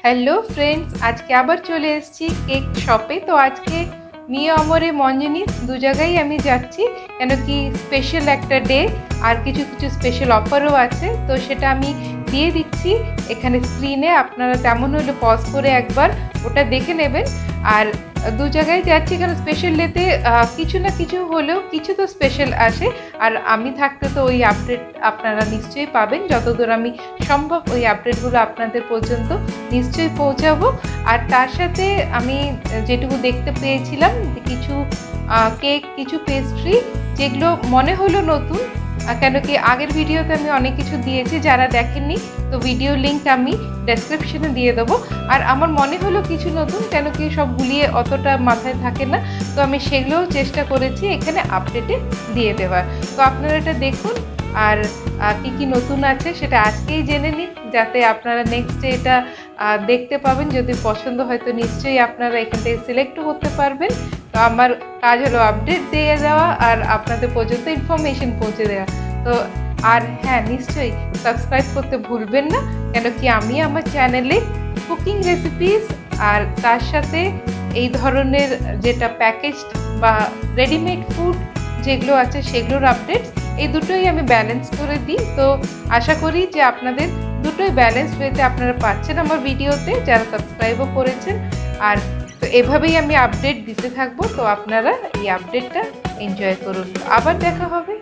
Hello friends, আজকে আবার চলে এসেছি কেক শপে। তো আজকে মিও আমরে মঞ্জিনিস দু জায়গায় আমি যাচ্ছি, কেন কি স্পেশাল একটা ডে আর কিছু কিছু স্পেশাল অফারও আছে। তো সেটা আমি দিয়ে দিচ্ছি এখানে স্ক্রিনে। আপনারা তেমন হলে পজ করে একবার ওটা দেখে নেবেন। আর দু জায়গায় যাচ্ছি কারণ স্পেশাল ডেতে কিছু না কিছু হলেও কিছু তো স্পেশাল আসে। আর আমি থাকতে তো ওই আপডেট আপনারা নিশ্চয়ই পাবেন, যতদূর আমি সম্ভব ওই আপডেটগুলো আপনাদের পর্যন্ত নিশ্চয়ই পৌঁছাবো। আর তার সাথে আমি যেটুকু দেখতে পেয়েছিলাম কিছু কেক, কিছু পেস্ট্রি যেগুলো মনে হলো নতুন, কেন কি আগের ভিডিওতে আমি অনেক কিছু দিয়েছি, যারা দেখেননি তো ভিডিও লিঙ্ক আমি ডেসক্রিপশনে দিয়ে দেবো। আর আমার মনে হলো কিছু নতুন, কেন কি সব গুলিয়ে অতটা মাথায় থাকে না, তো আমি সেগুলোও চেষ্টা করেছি এখানে আপডেটে দিয়ে দেওয়ার। তো আপনারা এটা দেখুন আর কি কি নতুন আছে সেটা আজকেই জেনে নিন, যাতে আপনারা নেক্সট ডে এটা দেখতে পাবেন। যদি পছন্দ হয় তো নিশ্চয়ই আপনারা এখান থেকে সিলেক্টও করতে পারবেন। তো আমার কাজ হলো আপডেট দিয়ে যাওয়া আর আপনাদের পর্যন্ত ইনফরমেশন পৌঁছে দেওয়া। তো আর হ্যাঁ, নিশ্চয়ই সাবস্ক্রাইব করতে ভুলবেন না, কেন কি আমি আমার চ্যানেলে কুকিং রেসিপিস আর তার সাথে এই ধরনের যেটা প্যাকেজড বা রেডিমেড ফুড যেগুলো আছে সেগুলোর আপডেটস, এই দুটোই আমি ব্যালেন্স করে দিই। তো আশা করি যে আপনাদের দুটোই ব্যালেন্স ওয়েতে আপনারা পাচ্ছেন আমার ভিডিওতে, যারা সাবস্ক্রাইবও করেছেন। আর তো এভাবেই আমি আপডেট দিতে থাকবো, তো আপনারা এই আপডেটটা এনজয় করুন। আবার দেখা হবে।